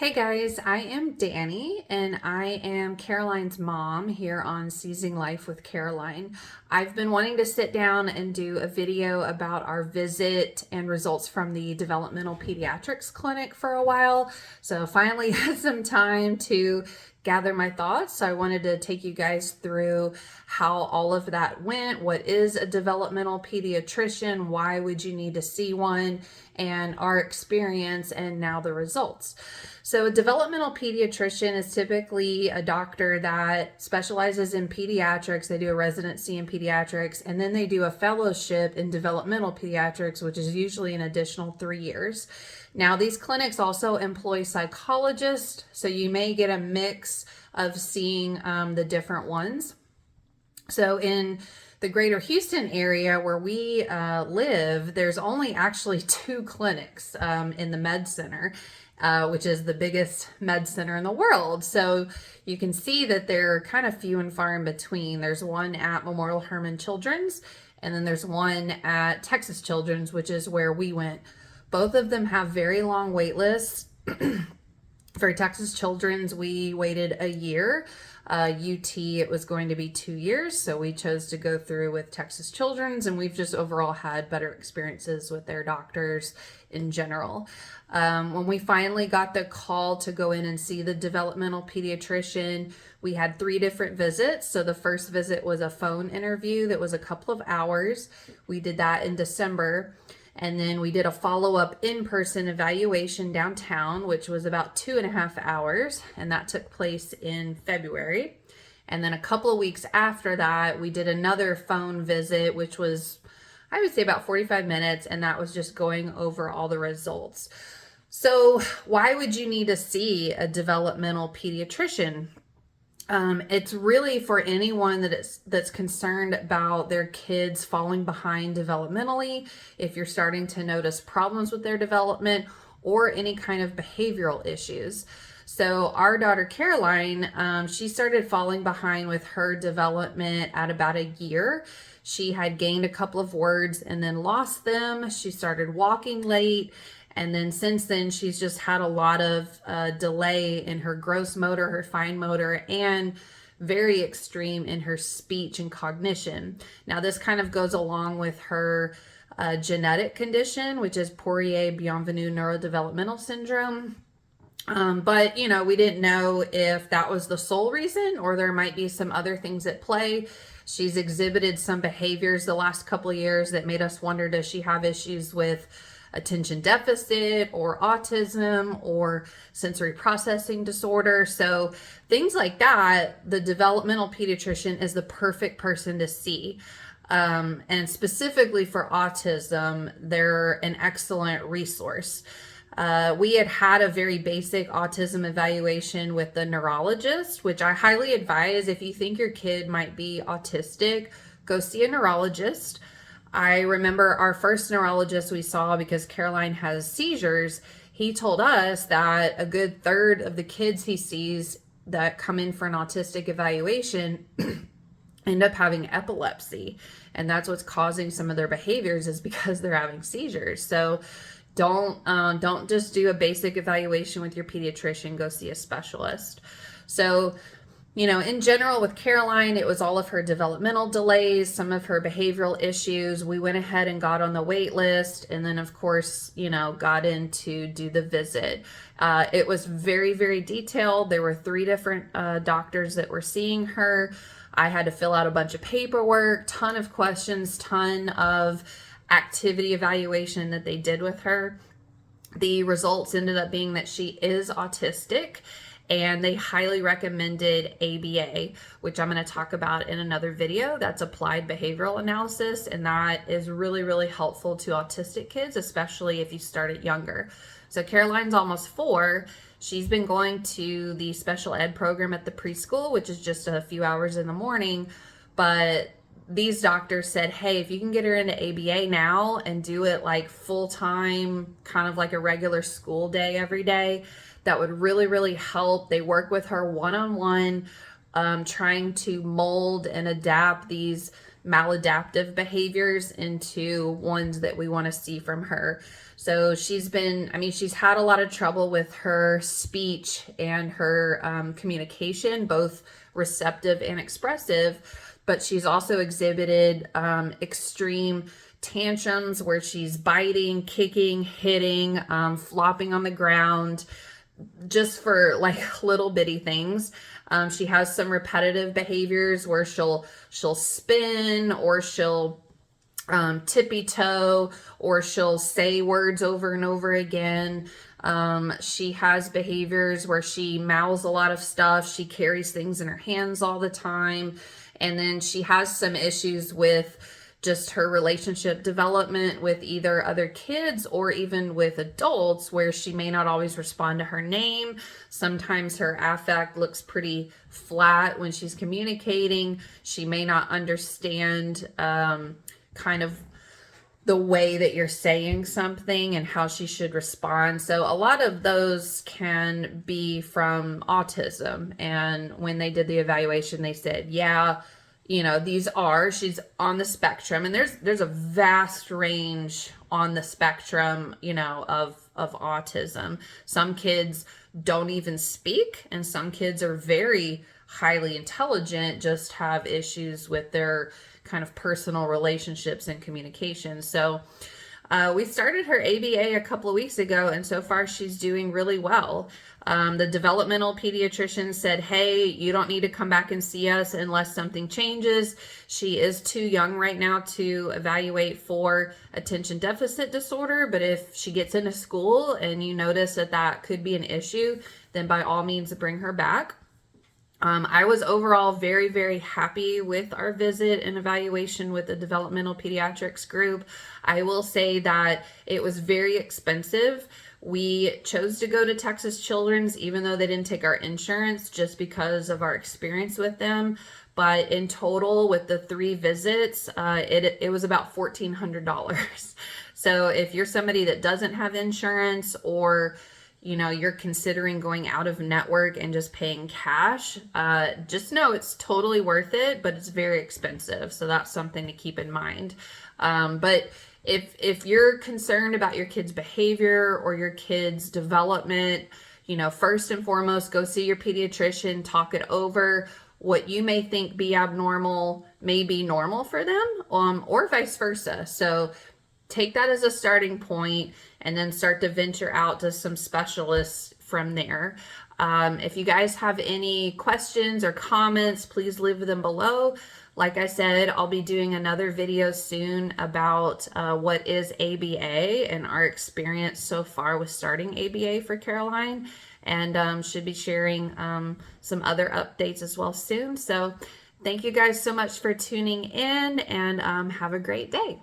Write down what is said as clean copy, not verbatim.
Hey guys, I am Danny and I am Caroline's mom here on Seizing Life with Caroline. I've been wanting to sit down and do a video about our visit and results from the Developmental Pediatrics clinic for a while. So finally had some time to gather my thoughts. So I wanted to take you guys through how all of that went. What is a developmental pediatrician? Why would you need to see one? And our experience and now the results. So a developmental pediatrician is typically a doctor that specializes in pediatrics. They do a residency in pediatrics and then they do a fellowship in developmental pediatrics, which is usually an additional 3 years. Now, these clinics also employ psychologists, so you may get a mix of seeing the different ones. So in the greater Houston area where we live, there's only actually 2 clinics in the med center, which is the biggest med center in the world. So you can see that they're kind of few and far in between. There's one at Memorial Hermann Children's, and then there's one at Texas Children's, which is where we went. Both of them have very long wait lists. For Texas Children's, we waited a year. UT, it was going to be 2 years, so we chose to go through with Texas Children's, and we've just overall had better experiences with their doctors in general. When we finally got the call to go in and see the developmental pediatrician, we had 3 different visits. So the first visit was a phone interview that was a couple of hours. We did that in December. And then we did a follow-up in-person evaluation downtown, which was about 2.5 hours, and that took place in February. And then a couple of weeks after that, we did another phone visit, which was, I would say, about 45 minutes, and that was just going over all the results. So why would you need to see a developmental pediatrician? It's really for anyone that's concerned about their kids falling behind developmentally, if you're starting to notice problems with their development or any kind of behavioral issues. So our daughter Caroline, she started falling behind with her development at about a year. She had gained a couple of words and then lost them. She started walking late. And then since then, she's just had a lot of delay in her gross motor, her fine motor, and very extreme in her speech and cognition. Now, this kind of goes along with her genetic condition, which is Poirier-Bienvenu neurodevelopmental syndrome. But, we didn't know if that was the sole reason or there might be some other things at play. She's exhibited some behaviors the last couple of years that made us wonder, does she have issues with attention deficit or autism or sensory processing disorder? So things like that, the developmental pediatrician is the perfect person to see. And specifically for autism, they're an excellent resource. We had a very basic autism evaluation with the neurologist, which I highly advise. If you think your kid might be autistic, go see a neurologist. I remember our first neurologist we saw, because Caroline has seizures, he told us that a good third of the kids he sees that come in for an autistic evaluation end up having epilepsy. And that's what's causing some of their behaviors, is because they're having seizures. So don't just do a basic evaluation with your pediatrician, go see a specialist. So in general with Caroline, it was all of her developmental delays, some of her behavioral issues. We went ahead and got on the wait list, and then of course, got in to do the visit. It was very, very detailed. There were 3 different doctors that were seeing her. I had to fill out a bunch of paperwork, ton of questions, ton of activity evaluation that they did with her. The results ended up being that she is autistic, and they highly recommended ABA, which I'm going to talk about in another video. That's applied behavioral analysis, and that is really, really helpful to autistic kids, especially if you start it younger. So Caroline's almost 4. She's been going to the special ed program at the preschool, which is just a few hours in the morning, but these doctors said, hey, if you can get her into ABA now and do it like full time, kind of like a regular school day every day, that would really, really help. They work with her one-on-one, trying to mold and adapt these maladaptive behaviors into ones that we want to see from her. So she's had a lot of trouble with her speech and her communication, both receptive and expressive, but she's also exhibited extreme tantrums where she's biting, kicking, hitting, flopping on the ground, just for like little bitty things. She has some repetitive behaviors where she'll spin, or she'll tippy toe, or she'll say words over and over again. She has behaviors where she mouths a lot of stuff. She carries things in her hands all the time. And then she has some issues with just her relationship development with either other kids or even with adults, where she may not always respond to her name. Sometimes her affect looks pretty flat when she's communicating. She may not understand kind of the way that you're saying something and how she should respond. So a lot of those can be from autism. And when they did the evaluation, they said, yeah, she's on the spectrum, and there's a vast range on the spectrum, of autism. Some kids don't even speak, and some kids are very highly intelligent, just have issues with their kind of personal relationships and communication. So we started her ABA a couple of weeks ago, and so far she's doing really well. The developmental pediatrician said, hey, you don't need to come back and see us unless something changes. She is too young right now to evaluate for attention deficit disorder, but if she gets into school and you notice that could be an issue, then by all means bring her back. I was overall very, very happy with our visit and evaluation with the developmental pediatrics group. I will say that it was very expensive. We chose to go to Texas Children's, even though they didn't take our insurance, just because of our experience with them. But in total, with the 3 visits, it was about $1,400. So if you're somebody that doesn't have insurance, or you're considering going out of network and just paying cash, just know it's totally worth it, but it's very expensive. So that's something to keep in mind. But if you're concerned about your kid's behavior or your kid's development, first and foremost, go see your pediatrician, talk it over. What you may think be abnormal may be normal for them, or vice versa. So take that as a starting point, and then start to venture out to some specialists from there. If you guys have any questions or comments, please leave them below. Like I said, I'll be doing another video soon about what is ABA and our experience so far with starting ABA for Caroline, and should be sharing some other updates as well soon. So thank you guys so much for tuning in, and have a great day.